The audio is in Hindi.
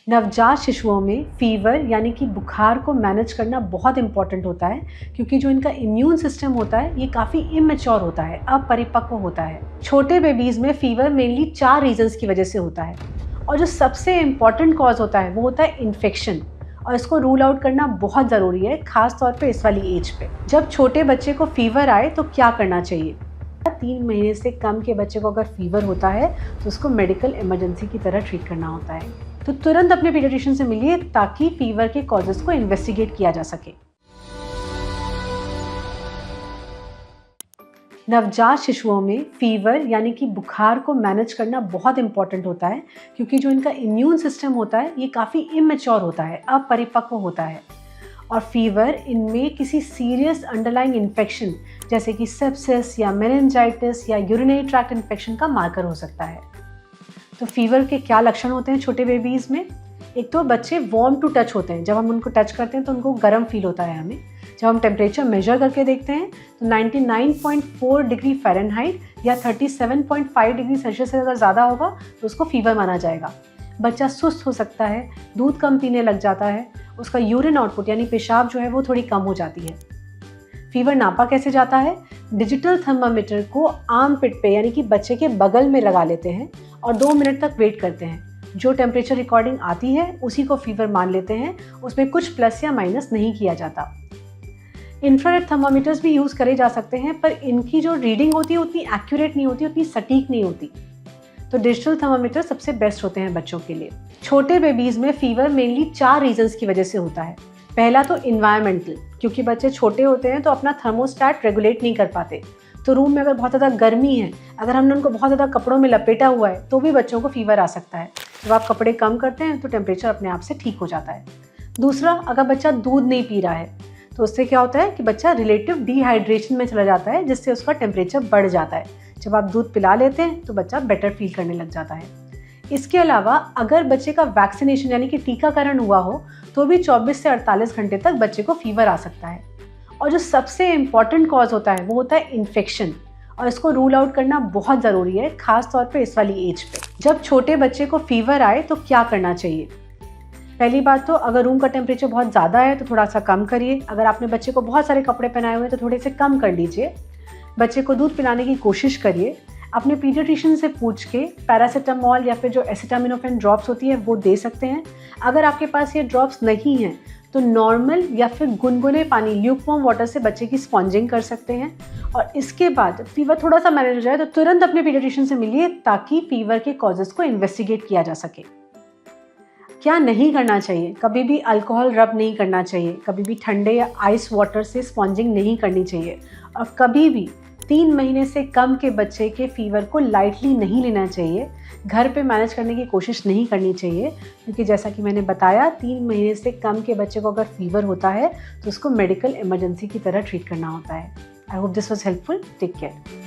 नवजात शिशुओं में फीवर यानी कि बुखार को मैनेज करना बहुत इम्पॉर्टेंट होता है, क्योंकि जो इनका इम्यून सिस्टम होता है ये काफ़ी इमेच्योर होता है, अपरिपक्व होता है। छोटे बेबीज़ में फीवर मेनली 4 रीजंस की वजह से होता है, और जो सबसे इम्पॉर्टेंट कॉज होता है वो होता है इन्फेक्शन, और इसको रूल आउट करना बहुत ज़रूरी है, खास तौर पे इस वाली एज पे। जब छोटे बच्चे को फीवर आए तो क्या करना चाहिए? 3 महीने से कम के बच्चे को अगर फीवर होता है तो उसको मेडिकल इमरजेंसी की तरह ट्रीट करना होता है। तो तुरंत अपने पीडियाट्रिशियन से मिलिए ताकि फीवर के कॉजेस को इन्वेस्टिगेट किया जा सके। नवजात शिशुओं में फीवर यानी कि बुखार को मैनेज करना बहुत इम्पॉर्टेंट होता है, क्योंकि जो इनका इम्यून सिस्टम होता है ये काफ़ी इमेच्योर होता है, अपरिपक्व होता है। और फीवर इनमें किसी सीरियस अंडरलाइंग इन्फेक्शन जैसे कि सेप्सिस या मेनिंजाइटिस या यूरिनरी ट्रैक्ट इन्फेक्शन का मार्कर हो सकता है। तो फीवर के क्या लक्षण होते हैं छोटे बेबीज़ में? एक तो बच्चे वार्म टू टच होते हैं, जब हम उनको टच करते हैं तो उनको गर्म फील होता है हमें। जब हम टेम्परेचर मेजर करके देखते हैं तो 99.4 डिग्री फ़ारेनहाइट या 37.5 डिग्री सेल्सियस से अगर ज़्यादा होगा तो उसको फीवर माना जाएगा। बच्चा सुस्त हो सकता है, दूध कम पीने लग जाता है, उसका यूरिन आउटपुट यानी पेशाब जो है वो थोड़ी कम हो जाती है। फीवर नापा कैसे जाता है? डिजिटल थर्मामीटर को आर्म पिट पे यानी कि बच्चे के बगल में लगा लेते हैं और 2 मिनट तक वेट करते हैं। जो टेम्परेचर रिकॉर्डिंग आती है उसी को फीवर मान लेते हैं, उसमें कुछ प्लस या माइनस नहीं किया जाता। इंफ्रारेड थर्मामीटर्स भी यूज़ करे जा सकते हैं, पर इनकी जो रीडिंग होती है उतनी एक्यूरेट नहीं होती, उतनी सटीक नहीं होती। तो डिजिटल थर्मामीटर सबसे बेस्ट होते हैं बच्चों के लिए। छोटे बेबीज़ में फीवर मेनली 4 रीजंस की वजह से होता है। पहला तो इन्वायरमेंटल, क्योंकि बच्चे छोटे होते हैं तो अपना थर्मोस्टैट रेगुलेट नहीं कर पाते। तो रूम में अगर बहुत ज़्यादा गर्मी है, अगर हमने उनको बहुत ज़्यादा कपड़ों में लपेटा हुआ है तो भी बच्चों को फीवर आ सकता है। जब आप कपड़े कम करते हैं तो टेम्परेचर अपने आप से ठीक हो जाता है। दूसरा, अगर बच्चा दूध नहीं पी रहा है तो उससे क्या होता है कि बच्चा रिलेटिव डिहाइड्रेशन में चला जाता है, जिससे उसका टेम्परेचर बढ़ जाता है। जब आप दूध पिला लेते हैं तो बच्चा बेटर फील करने लग जाता है। इसके अलावा अगर बच्चे का वैक्सीनेशन यानी कि टीकाकरण हुआ हो तो भी 24 से 48 घंटे तक बच्चे को फीवर आ सकता है। और जो सबसे इम्पॉर्टेंट कॉज होता है वो होता है इन्फेक्शन, और इसको रूल आउट करना बहुत ज़रूरी है, खास तौर पे इस वाली एज पे। जब छोटे बच्चे को फीवर आए तो क्या करना चाहिए? पहली बात तो अगर रूम का टेम्परेचर बहुत ज़्यादा है तो थोड़ा सा कम करिए। अगर आपने बच्चे को बहुत सारे कपड़े पहनाए हुए हैं तो थोड़े से कम कर लीजिए। बच्चे को दूध पिलाने की कोशिश करिए। अपने पीडियाट्रिशियन से पूछ के पैरासीटामॉल या फिर जो एसिटामिनोफेन ड्रॉप्स होती है वो दे सकते हैं। अगर आपके पास ये ड्रॉप्स नहीं हैं तो नॉर्मल या फिर गुनगुने पानी, ल्यूकवार्म वाटर से बच्चे की स्पॉन्जिंग कर सकते हैं। और इसके बाद फीवर थोड़ा सा मैनेज हो जाए तो तुरंत अपने पीडियाट्रिशियन से मिलिए ताकि फीवर के कॉजेज़ को इन्वेस्टिगेट किया जा सके। क्या नहीं करना चाहिए? कभी भी अल्कोहल रब नहीं करना चाहिए, कभी भी ठंडे या आइस वाटर से स्पॉन्जिंग नहीं करनी चाहिए, और कभी भी 3 महीने से कम के बच्चे के फीवर को लाइटली नहीं लेना चाहिए। घर पे मैनेज करने की कोशिश नहीं करनी चाहिए, क्योंकि जैसा कि मैंने बताया 3 महीने से कम के बच्चे को अगर फीवर होता है तो उसको मेडिकल इमरजेंसी की तरह ट्रीट करना होता है। I hope this was helpful. Take care.